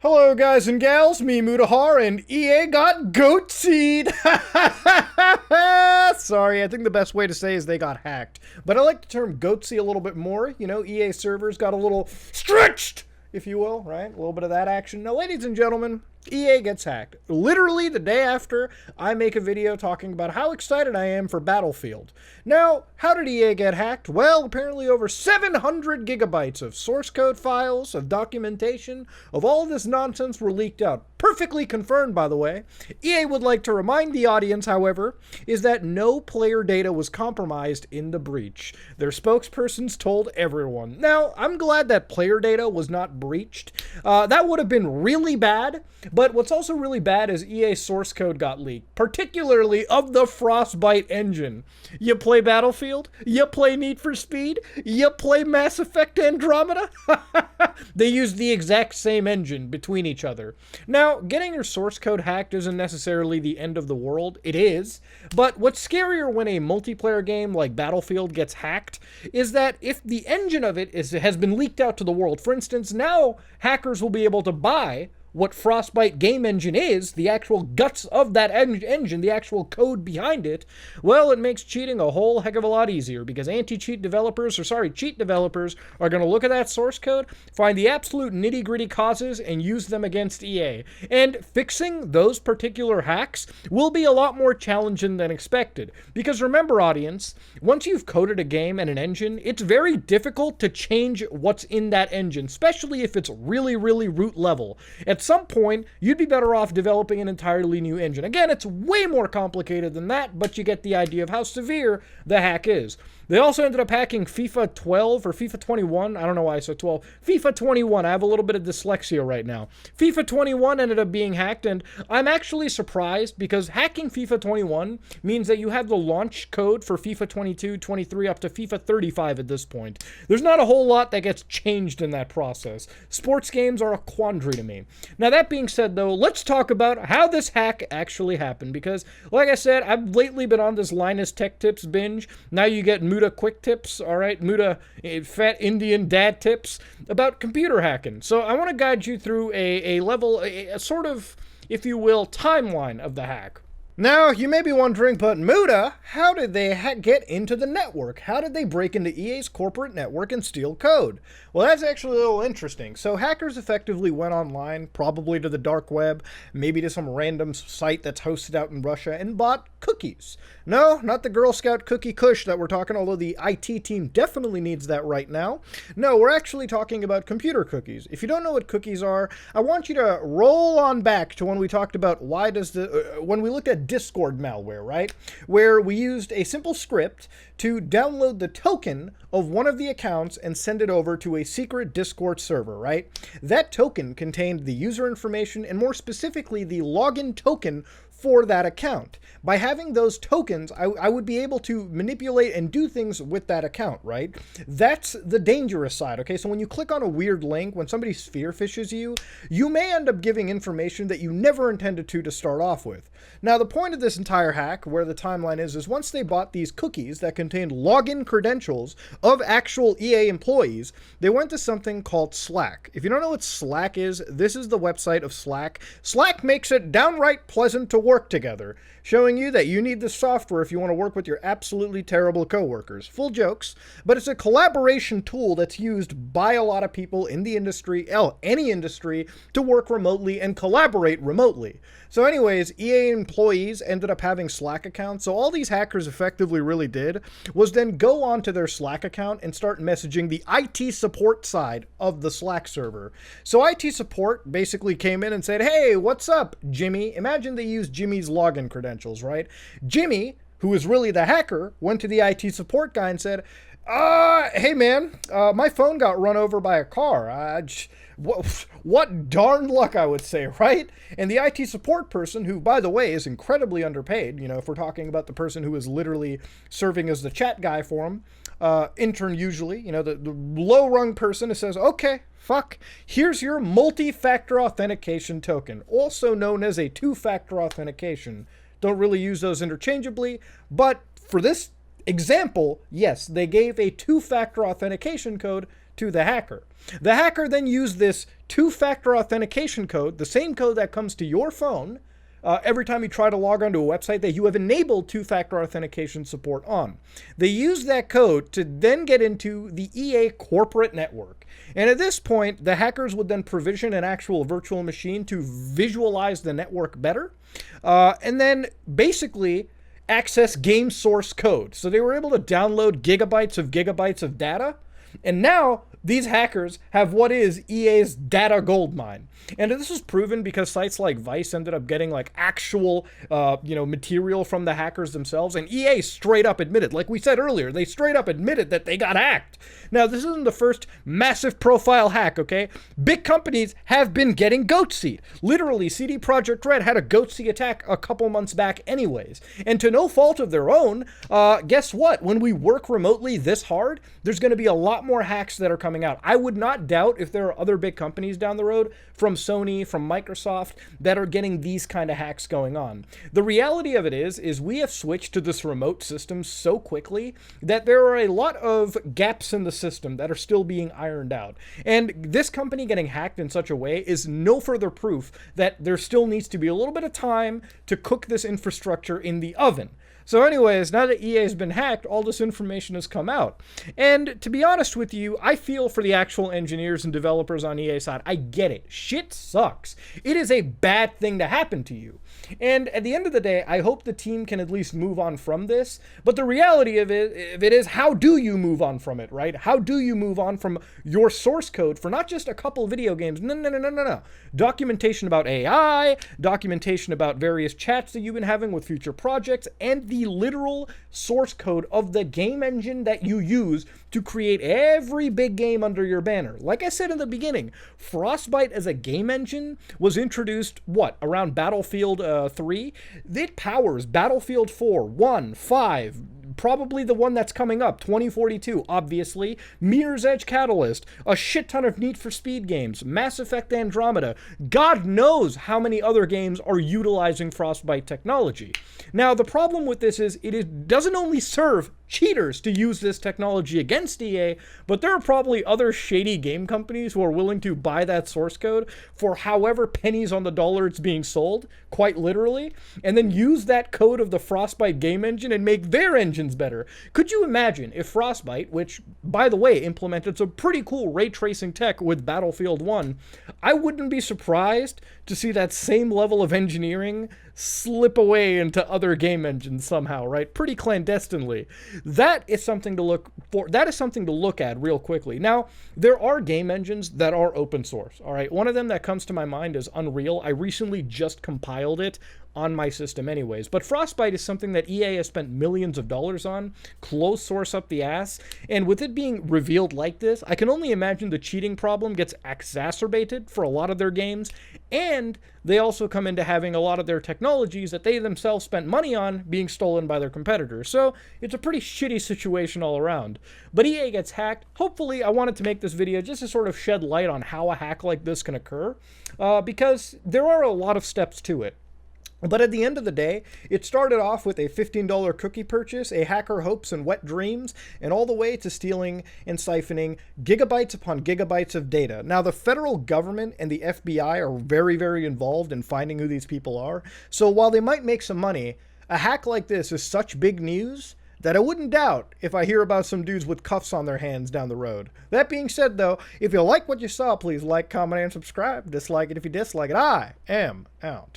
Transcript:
Hello, guys and gals, me Mutahar, and EA got goat-seed! Sorry, I think the best way to say is they got hacked. But I like the term goat-seed a little bit more. You know, EA servers got a little stretched, if you will, right? A little bit of that action. Now, ladies and gentlemen, EA gets hacked. Literally the day after I make a video talking about how excited I am for Battlefield. Now, how did EA get hacked? Well, apparently over 700 gigabytes of source code files, of documentation, of all this nonsense were leaked out. Perfectly confirmed, by the way. EA would like to remind the audience, however, is that no player data was compromised in the breach. Their spokespersons told everyone. Now, I'm glad that player data was not breached. That would have been really bad. But what's also really bad is EA source code got leaked, particularly of the Frostbite engine. You play Battlefield? You play Need for Speed? You play Mass Effect Andromeda? They used the exact same engine between each other. Now, getting your source code hacked isn't necessarily the end of the world. It is. But what's scarier when a multiplayer game like Battlefield gets hacked is that if the engine of it has been leaked out to the world, for instance, now hackers will be able to buy what Frostbite game engine is, the actual guts of that engine, the actual code behind it, well, it makes cheating a whole heck of a lot easier because cheat developers are going to look at that source code, find the absolute nitty-gritty causes, and use them against EA. And fixing those particular hacks will be a lot more challenging than expected. Because remember, audience, once you've coded a game and an engine, it's very difficult to change what's in that engine, especially if it's really, really root level. At some point, you'd be better off developing an entirely new engine. Again, it's way more complicated than that, but you get the idea of how severe the hack is. They also ended up hacking FIFA 12 or FIFA 21. I don't know why I said 12. FIFA 21. I have a little bit of dyslexia right now. FIFA 21 ended up being hacked, and I'm actually surprised because hacking FIFA 21 means that you have the launch code for FIFA 22, 23, up to FIFA 35 at this point. There's not a whole lot that gets changed in that process. Sports games are a quandary to me. Now, that being said, though, let's talk about how this hack actually happened, because, like I said, I've lately been on this Linus Tech Tips binge. Now you get Muta Quick Tips, all right? Muta Fat Indian Dad Tips about computer hacking. So I want to guide you through a sort of, if you will, timeline of the hack. Now, you may be wondering, but Muta, how did they get into the network? How did they break into EA's corporate network and steal code? Well, that's actually a little interesting. So hackers effectively went online, probably to the dark web, maybe to some random site that's hosted out in Russia, and bought cookies. No, not the Girl Scout cookie Kush that we're talking, although the IT team definitely needs that right now. No, we're actually talking about computer cookies. If you don't know what cookies are, I want you to roll on back to when we talked about when we looked at Discord malware, right? Where we used a simple script to download the token of one of the accounts and send it over to a secret Discord server, right? That token contained the user information and more specifically the login token for that account. By having those tokens, I would be able to manipulate and do things with that account, right? That's the dangerous side, okay? So when you click on a weird link, when somebody spear phishes you, you may end up giving information that you never intended to start off with. Now, the point of this entire hack, where the timeline is once they bought these cookies that contained login credentials of actual EA employees, they went to something called Slack. If you don't know what Slack is, this is the website of Slack. Slack makes it downright pleasant to work together, showing you that you need the software if you want to work with your absolutely terrible coworkers. Full jokes, but it's a collaboration tool that's used by a lot of people in the industry, any industry, to work remotely and collaborate remotely. So anyways, EA employees ended up having Slack accounts, so all these hackers effectively really did was then go onto their Slack account and start messaging the IT support side of the Slack server. So IT support basically came in and said, "Hey, what's up, Jimmy?" Imagine they used Jimmy's login credentials, right? Jimmy, who is really the hacker, went to the IT support guy and said, "Hey man, my phone got run over by a car. What darn luck, I would say, right?" And the IT support person, who, by the way, is incredibly underpaid, you know, if we're talking about the person who is literally serving as the chat guy for him, intern usually, you know, the low-rung person who says, "Okay, fuck, here's your multi-factor authentication token," also known as a two-factor authentication. Don't really use those interchangeably, but for this example, yes, they gave a two-factor authentication code to the hacker. The hacker then used this two-factor authentication code, the same code that comes to your phone, every time you try to log onto a website that you have enabled two-factor authentication support on. They use that code to then get into the EA corporate network. And at this point, the hackers would then provision an actual virtual machine to visualize the network better, and then basically access game source code. So they were able to download gigabytes of data, and now these hackers have what is EA's data goldmine. And this was proven because sites like Vice ended up getting like actual, material from the hackers themselves. And EA straight up admitted, like we said earlier, they straight up admitted that they got hacked. Now, this isn't the first massive profile hack, okay? Big companies have been getting GOATSE'd. Literally, CD Projekt Red had a GOATSE'd attack a couple months back anyways. And to no fault of their own, guess what? When we work remotely this hard, there's going to be a lot more hacks that are coming out. I would not doubt if there are other big companies down the road, from Sony, from Microsoft, that are getting these kind of hacks going on. The reality of it is we have switched to this remote system so quickly that there are a lot of gaps in the system that are still being ironed out. And this company getting hacked in such a way is no further proof that there still needs to be a little bit of time to cook this infrastructure in the oven. So anyways, now that EA has been hacked, all this information has come out. And to be honest with you, I feel for the actual engineers and developers on EA side. I get it. Shit sucks. It is a bad thing to happen to you. And at the end of the day, I hope the team can at least move on from this. But the reality of it is, how do you move on from it, right? How do you move on from your source code for not just a couple of video games? No. Documentation about AI, documentation about various chats that you've been having with future projects, and the literal source code of the game engine that you use to create every big game under your banner. Like I said in the beginning, Frostbite as a game engine was introduced, around Battlefield 3? It powers Battlefield 4, 1, 5, probably the one that's coming up, 2042, obviously, Mirror's Edge Catalyst, a shit ton of Need for Speed games, Mass Effect Andromeda. God knows how many other games are utilizing Frostbite technology. Now, the problem with this is it doesn't only serve cheaters to use this technology against EA, but there are probably other shady game companies who are willing to buy that source code for however pennies on the dollar it's being sold, quite literally, and then use that code of the Frostbite game engine and make their engines better. Could you imagine if Frostbite, which, by the way, implemented some pretty cool ray tracing tech with Battlefield 1, I wouldn't be surprised to see that same level of engineering slip away into other game engines somehow, right? Pretty clandestinely. That is something to look for. That is something to look at real quickly. Now, there are game engines that are open source, all right? One of them that comes to my mind is Unreal. I recently just compiled it on my system anyways. But Frostbite is something that EA has spent millions of dollars on, closed source up the ass, and with it being revealed like this, I can only imagine the cheating problem gets exacerbated for a lot of their games, and they also come into having a lot of their technologies that they themselves spent money on being stolen by their competitors. So it's a pretty shitty situation all around. But EA gets hacked. Hopefully, I wanted to make this video just to sort of shed light on how a hack like this can occur, because there are a lot of steps to it. But at the end of the day, it started off with a $15 cookie purchase, a hacker hopes and wet dreams, and all the way to stealing and siphoning gigabytes upon gigabytes of data. Now, the federal government and the FBI are very, very involved in finding who these people are. So while they might make some money, a hack like this is such big news that I wouldn't doubt if I hear about some dudes with cuffs on their hands down the road. That being said, though, if you like what you saw, please like, comment, and subscribe. Dislike it if you dislike it. I am out.